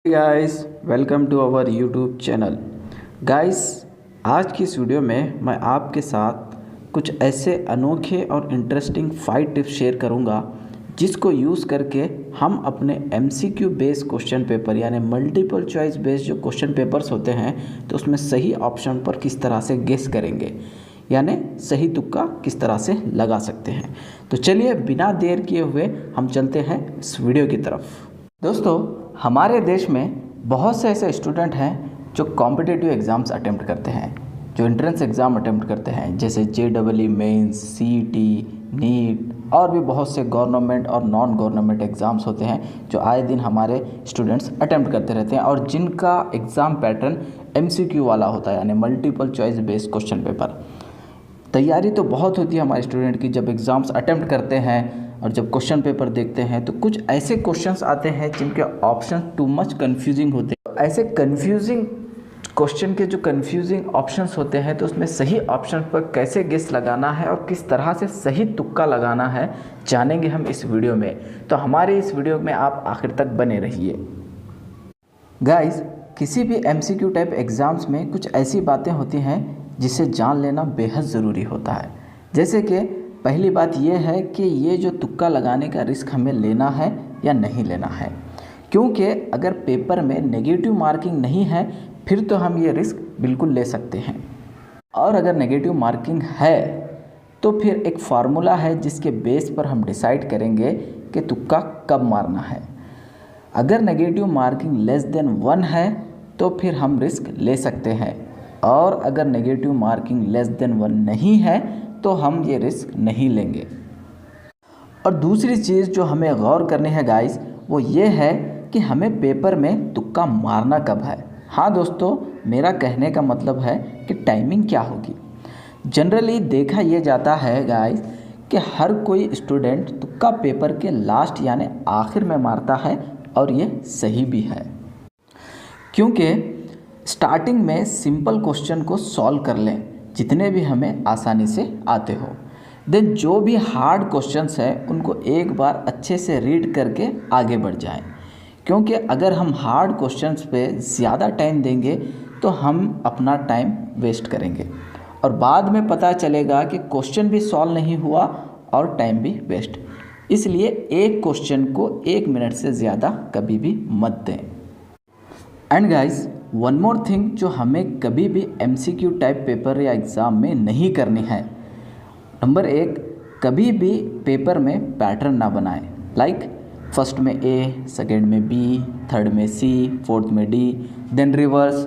Guys welcome to our YouTube channel. Guys आज की इस वीडियो में मैं आपके साथ कुछ ऐसे अनोखे और इंटरेस्टिंग 5 टिप्स शेयर करूंगा जिसको यूज़ करके हम अपने एमसीक्यू बेस्ड क्वेश्चन पेपर यानी मल्टीपल चॉइस बेस्ड जो क्वेश्चन पेपर्स होते हैं तो उसमें सही ऑप्शन पर किस तरह से गेस करेंगे यानी सही तुक्का किस तरह से लगा सकते हैं। तो चलिए बिना देर किए हुए हम चलते हैं इस वीडियो की तरफ। दोस्तों हमारे देश में बहुत से ऐसे स्टूडेंट हैं जो कॉम्पिटिटिव एग्ज़ाम्स अटेम्प्ट करते हैं, जो एंट्रेंस एग्ज़ाम अटेम्प्ट करते हैं, जैसे JEE मेंस, CET, नीट और भी बहुत से गवर्नमेंट और नॉन गवर्नमेंट एग्ज़ाम्स होते हैं जो आए दिन हमारे स्टूडेंट्स अटेम्प्ट करते रहते हैं और जिनका एग्ज़ाम पैटर्न MCQ वाला होता है यानी multiple choice based question paper. तैयारी तो बहुत होती है हमारे स्टूडेंट की जब एग्ज़ाम्स अटेम्प्ट करते हैं और जब क्वेश्चन पेपर देखते हैं तो कुछ ऐसे क्वेश्चंस आते हैं जिनके ऑप्शन टू मच कंफ्यूजिंग होते हैं। ऐसे कंफ्यूजिंग क्वेश्चन के जो कंफ्यूजिंग ऑप्शंस होते हैं तो उसमें सही ऑप्शन पर कैसे गेस लगाना है और किस तरह से सही तुक्का लगाना है जानेंगे हम इस वीडियो में। तो हमारे इस वीडियो में आप आखिर तक बने रहिए। गाइस किसी भी MCQ टाइप एग्ज़ाम्स में कुछ ऐसी बातें होती हैं जिसे जान लेना बेहद ज़रूरी होता है। जैसे कि पहली बात यह है कि ये जो तुक्का लगाने का रिस्क हमें लेना है या नहीं लेना है, क्योंकि अगर पेपर में नेगेटिव मार्किंग नहीं है फिर तो हम ये रिस्क बिल्कुल ले सकते हैं, और अगर नेगेटिव मार्किंग है तो फिर एक फार्मूला है जिसके बेस पर हम डिसाइड करेंगे कि तुक्का कब मारना है। अगर नेगेटिव मार्किंग लेस देन 1 है तो फिर हम रिस्क ले सकते हैं, और अगर नेगेटिव मार्किंग लेस देन 1 नहीं है तो हम ये रिस्क नहीं लेंगे। और दूसरी चीज़ जो हमें गौर करनी है गाइस वो ये है कि हमें पेपर में तुक्का मारना कब है। हाँ दोस्तों, मेरा कहने का मतलब है कि टाइमिंग क्या होगी। जनरली देखा ये जाता है गाइस कि हर कोई स्टूडेंट तुक्का पेपर के लास्ट यानी आखिर में मारता है, और ये सही भी है, क्योंकि स्टार्टिंग में सिंपल क्वेश्चन को सॉल्व कर लें जितने भी हमें आसानी से आते हो, देन जो भी हार्ड क्वेश्चंस हैं उनको एक बार अच्छे से रीड करके आगे बढ़ जाएं, क्योंकि अगर हम हार्ड क्वेश्चंस पे ज़्यादा टाइम देंगे तो हम अपना टाइम वेस्ट करेंगे और बाद में पता चलेगा कि क्वेश्चन भी सॉल्व नहीं हुआ और टाइम भी वेस्ट। इसलिए एक क्वेश्चन को 1 मिनट से ज़्यादा कभी भी मत दें। And guys one more thing जो हमें कभी भी MCQ टाइप पेपर या एग्ज़ाम में नहीं करनी है। नंबर 1, कभी भी पेपर में पैटर्न ना बनाएं। लाइक फर्स्ट में A, सेकेंड में B, थर्ड में C, फोर्थ में D, then reverse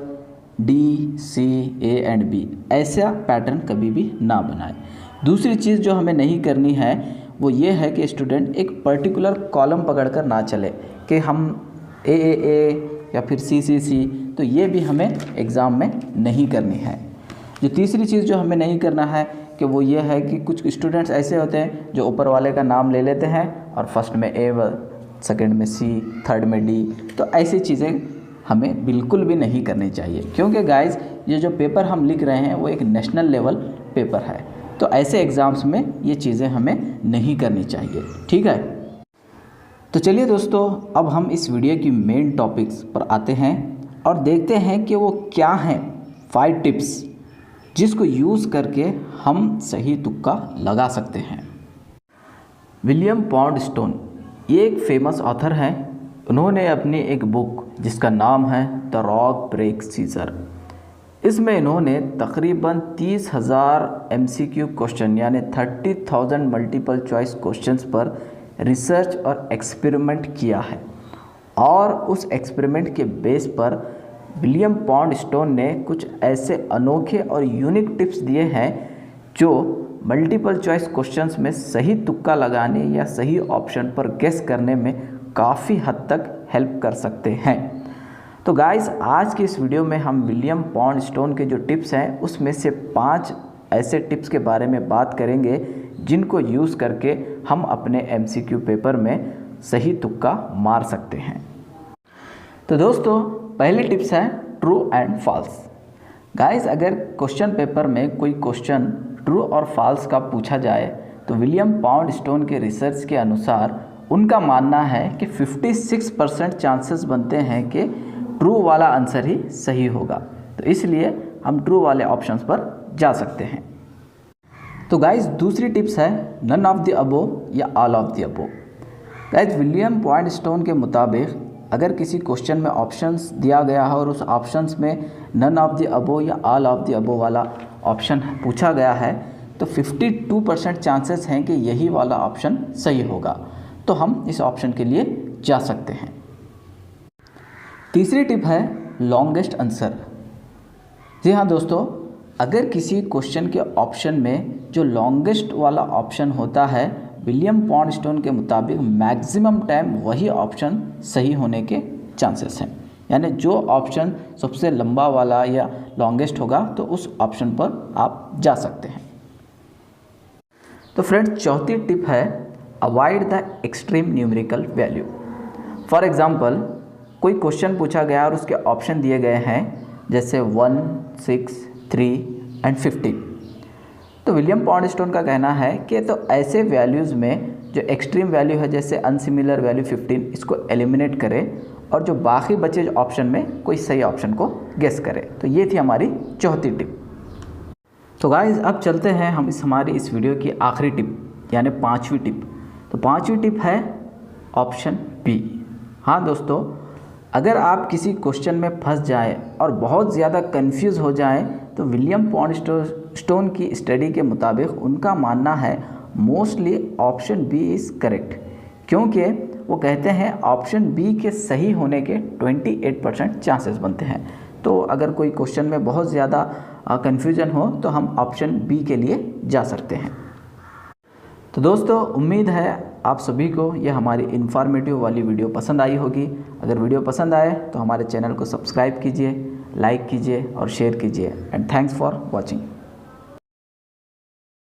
D, C, A and B। ऐसा पैटर्न कभी भी ना बनाएं। दूसरी चीज़ जो हमें नहीं करनी है वो ये है कि स्टूडेंट एक पर्टिकुलर कॉलम पकड़कर ना चले कि हम A या फिर C, तो ये भी हमें एग्ज़ाम में नहीं करनी है। जो तीसरी चीज़ जो हमें नहीं करना है कि वो ये है कि कुछ स्टूडेंट्स ऐसे होते हैं जो ऊपर वाले का नाम ले लेते हैं और फर्स्ट में A, सेकंड में C, थर्ड में D। तो ऐसी चीज़ें हमें बिल्कुल भी नहीं करनी चाहिए, क्योंकि गाइस ये जो पेपर हम लिख रहे हैं वो एक नेशनल लेवल पेपर है, तो ऐसे एग्ज़ाम्स में ये चीज़ें हमें नहीं करनी चाहिए। ठीक है, तो चलिए दोस्तों अब हम इस वीडियो की मेन टॉपिक्स पर आते हैं और देखते हैं कि वो क्या हैं 5 टिप्स जिसको यूज़ करके हम सही तुक्का लगा सकते हैं। विलियम पॉन्डस्टोन ये एक फेमस ऑथर हैं। उन्होंने अपनी एक बुक जिसका नाम है द रॉक ब्रेक सीजर, इसमें इन्होंने तकरीबन 30,000 MCQ क्वेश्चन यानी 30,000 मल्टीपल चॉइस क्वेश्चंस पर रिसर्च और एक्सपेरिमेंट किया है, और उस एक्सपेरिमेंट के बेस पर विलियम पॉन्डस्टोन ने कुछ ऐसे अनोखे और यूनिक टिप्स दिए हैं जो मल्टीपल चॉइस क्वेश्चंस में सही तुक्का लगाने या सही ऑप्शन पर गेस करने में काफ़ी हद तक हेल्प कर सकते हैं। तो गाइस आज की इस वीडियो में हम विलियम पॉन्डस्टोन के जो टिप्स हैं उसमें से 5 ऐसे टिप्स के बारे में बात करेंगे जिनको यूज़ करके हम अपने MCQ पेपर में सही तुक्का मार सकते हैं। तो दोस्तों पहली टिप्स है ट्रू एंड फॉल्स। गाइस अगर क्वेश्चन पेपर में कोई क्वेश्चन ट्रू और फॉल्स का पूछा जाए तो विलियम पॉन्डस्टोन के रिसर्च के अनुसार उनका मानना है कि 56% चांसेस बनते हैं कि ट्रू वाला आंसर ही सही होगा। तो इसलिए हम ट्रू वाले ऑप्शंस पर जा सकते हैं। तो गाइस दूसरी टिप्स है नन ऑफ द अबोव या all of the above. Guys William पॉइंटस्टोन के मुताबिक अगर किसी क्वेश्चन में ऑप्शंस दिया गया है और उस ऑप्शंस में नन ऑफ द अबोव या ऑल ऑफ द अबोव वाला ऑप्शन पूछा गया है तो 52% चांसेस हैं कि यही वाला ऑप्शन सही होगा। तो हम इस ऑप्शन के लिए जा सकते हैं। तीसरी टिप है लॉन्गेस्ट आंसर। जी हाँ दोस्तों, अगर किसी क्वेश्चन के ऑप्शन में जो लॉन्गेस्ट वाला ऑप्शन होता है, विलियम पॉइंटस्टोन के मुताबिक मैक्सिमम टाइम वही ऑप्शन सही होने के चांसेस हैं। यानी जो ऑप्शन सबसे लंबा वाला या लॉन्गेस्ट होगा तो उस ऑप्शन पर आप जा सकते हैं। तो फ्रेंड्स चौथी टिप है avoid the extreme numerical value. For example कोई क्वेश्चन पूछा गया और उसके ऑप्शन दिए गए हैं जैसे 1, 6, 3 एंड 15। तो विलियम पॉइंटस्टोन का कहना है कि तो ऐसे वैल्यूज़ में जो एक्सट्रीम वैल्यू है जैसे अनसिमिलर वैल्यू 15, इसको एलिमिनेट करें और जो बाकी बचे ऑप्शन में कोई सही ऑप्शन को गेस करें। तो ये थी हमारी चौथी टिप। तो गाइस अब चलते हैं हम हमारी इस वीडियो की आखिरी टिप यानी पांचवी टिप। तो पांचवी टिप है ऑप्शन बी। हाँ दोस्तों, अगर आप किसी क्वेश्चन में फंस जाए और बहुत ज़्यादा कंफ्यूज हो जाए तो विलियम पॉइंटस्टोन की स्टडी के मुताबिक उनका मानना है mostly option B is correct, क्योंकि वो कहते हैं ऑप्शन बी के सही होने के 28% चांसेस बनते हैं। तो अगर कोई क्वेश्चन में बहुत ज़्यादा कन्फ्यूजन हो तो हम ऑप्शन बी के लिए जा सकते हैं। तो दोस्तों उम्मीद है आप सभी को यह हमारी इन्फॉर्मेटिव वाली वीडियो पसंद आई होगी। अगर वीडियो पसंद आए तो हमारे चैनल को सब्सक्राइब कीजिए, लाइक कीजिए और शेयर कीजिए। And thanks for watching.